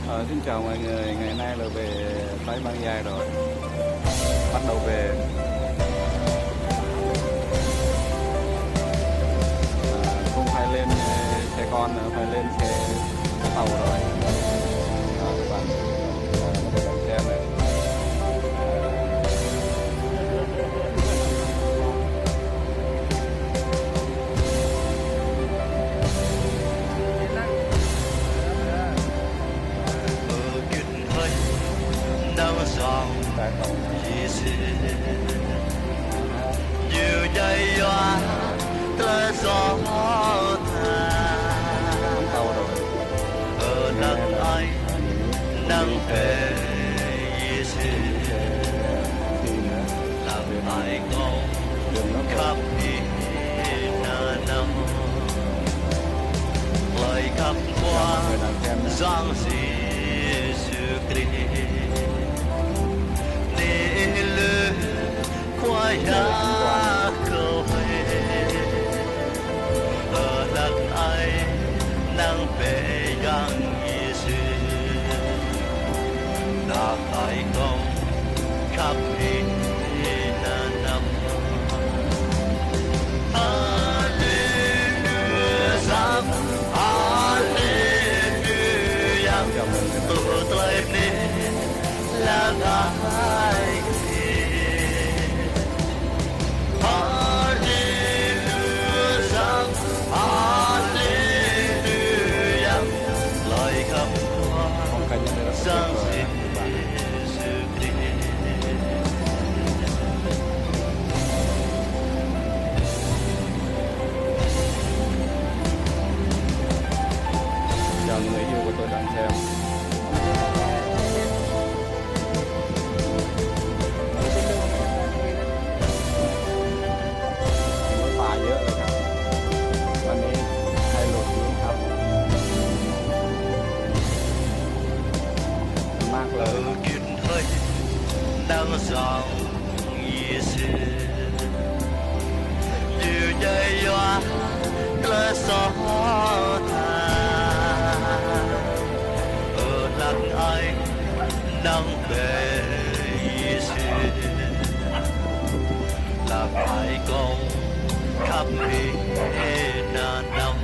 Xin chào mọi người, ngày nay là về tới Ban Giai rồi, bắt đầu về. Không phải lên xe con nữa, phải lên xe tàu rồi. Các bạn có thể đón xem này. Nhiều giây hoa tới gió ở nắng anh nắng về làm ai ngóng khắp năm lời khắp qua giang Giêsu Christ qua giá cầu về ở lần ấy nắng về gần Giêsu đã phải công khắp năm Alleluia Alleluia tôi tới đây là ai chào người yêu của tôi đang xem. Phaเยอะเลยครับวันนี้ให้โหลดนี้ครับมากเลย kiệt hơi đang dòng Giêsu nhiều giây hoa lỡ gió ở lần anh nắng về Giêsu là phải công khắp năm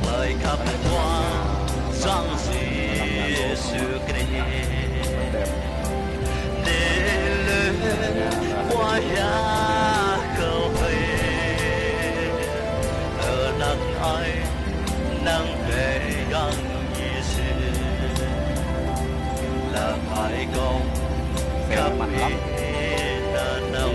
lời khắp hoa giang Giêsu Christ để lên qua giá cầu về ở nắng ấy nắng về gần Giêsu là phải công khắp năm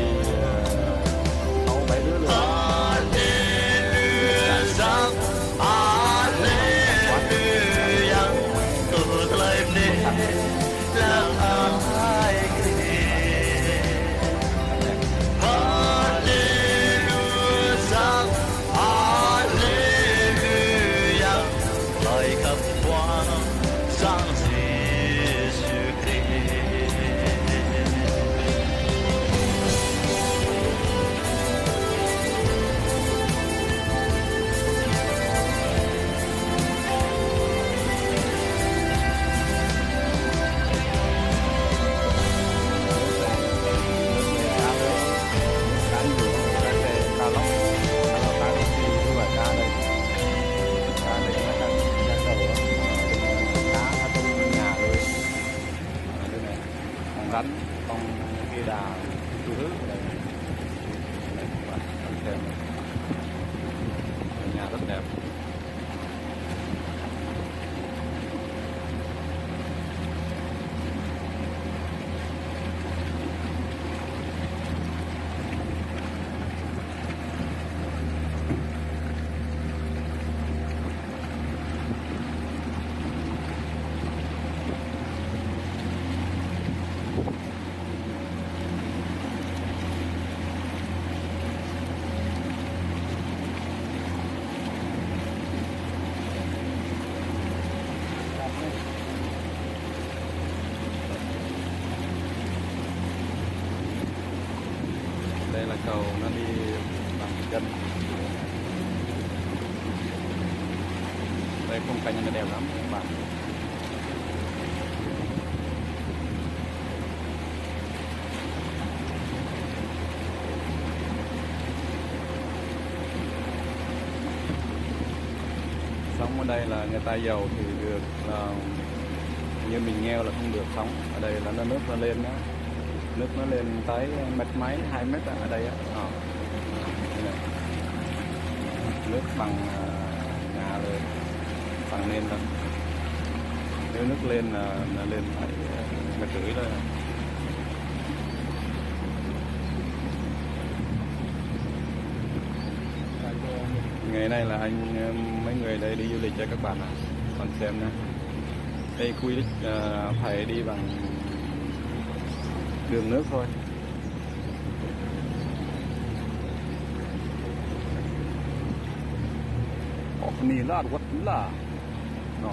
rắn con kia đà chú hứ đây các bạn xem nhà rất đẹp. Đây là cầu nó đi bằng chân. Đây đây khung cảnh nó đẹp lắm các bạn. Sống ở đây là người ta giàu thì được, như mình nghèo là không được sống. Ở đây là nước nó lên đó, nước nó lên tới mét mấy 2 mét ở đây á. Đây này. Nước bằng nhàเลยbằng lên thôi. Nếu nước lên là lên phải 1,5 mét thôi. Ngày nay là mấy người đây đi du lịch cho các bạn ạ. Còn xem nha, đây quy định phải đi bằng đường nước thôi. Ni là quất là nó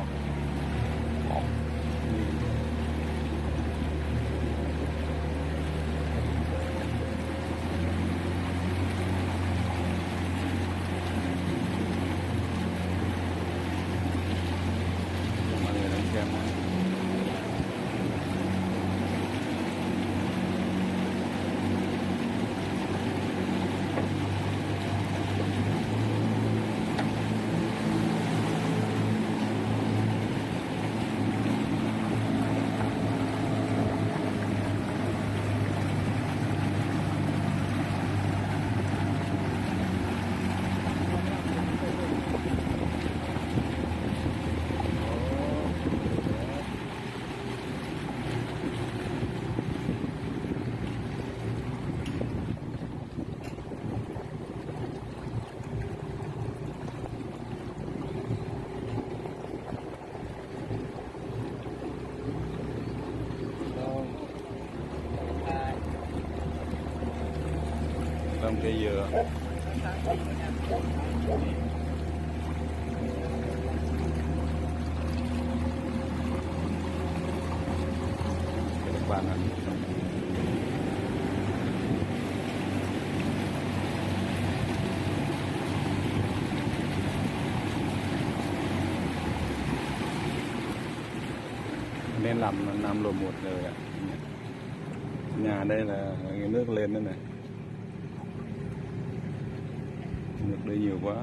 mọi người đang xem này. Trong cây dừa các bạn ạ. Nên làm lùa một rồi ạ. Nhà đây là cái nước lên đây này, nước đây nhiều quá.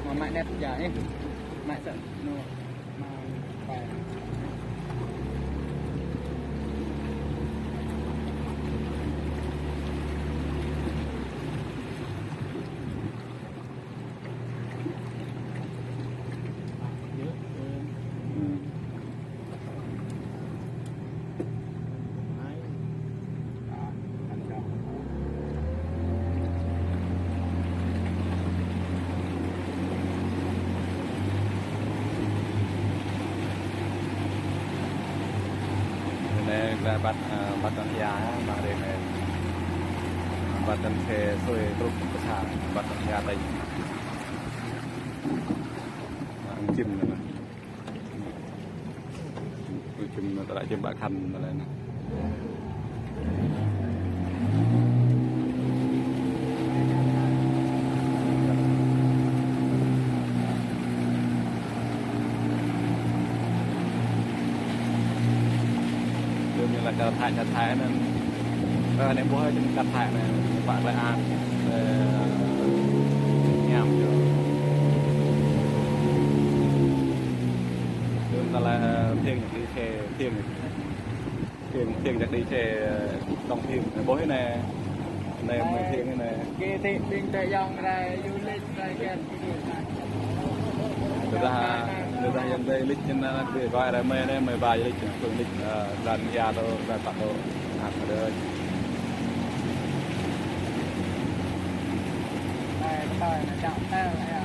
Mà mẹ đẹp chả ấy, mẹ sợ nó mà phải là Batan Ya đây này, Batan Khe Soi Trúc Sa Batan Ya đây ăn chim này, chim nó lại chim bạc khanh này nè. Như là cà thải nên nếu bố hơi chúng cà thải này bạn lại ăn nhảm vô chúng ta là thiên những đi xe thiên chắc đi xe đông thiên bố thế này này mới thiên thế này cái thị bình tại dòng ra du lịch ra gần người ta hiện đây lịch trên cái gọi là mấy bài lịch phương lịch lần nhà đâu là tận đâu hạt ở đây này chạm ta lại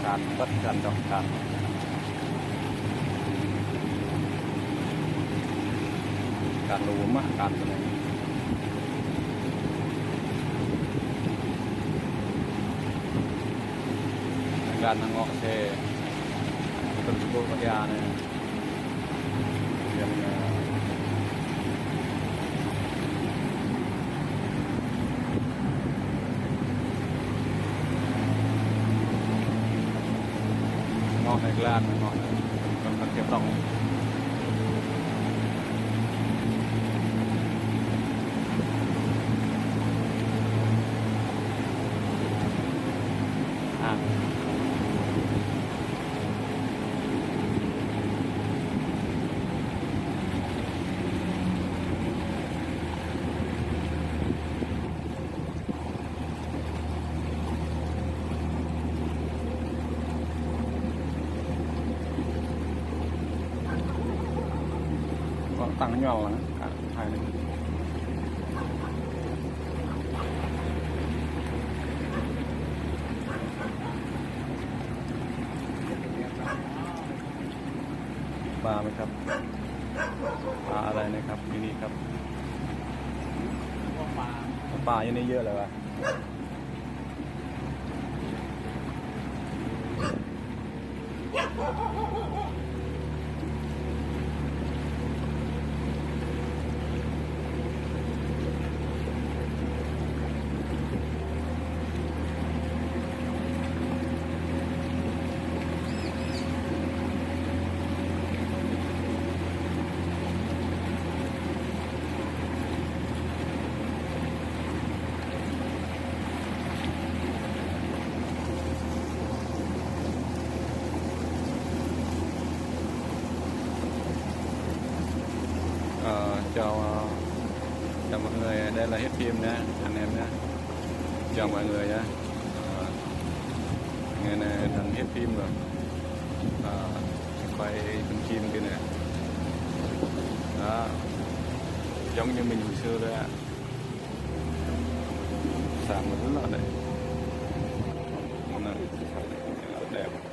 càn tất càn trọng càn càn lúa mà càn cái này gan nó ngọ xe cần cô có nhà này liền ngọ này lan ngọ này còn cần kẹp lòng à có tăng nhỏ nữa cả hai nàyปลาไหมครับปลาอะไรนะครับที่นี่ครับ พวกปลา ปลาอยู่นี่เยอะเลยวะchào mọi người, đây là hết phim nhé anh em nhé, chào mọi người nhé. Ngày này thành hết phim rồi, quay con chim kia nè, đó giống như mình hồi xưa đấy ạ, sàn một rất là đẹp, đẹp.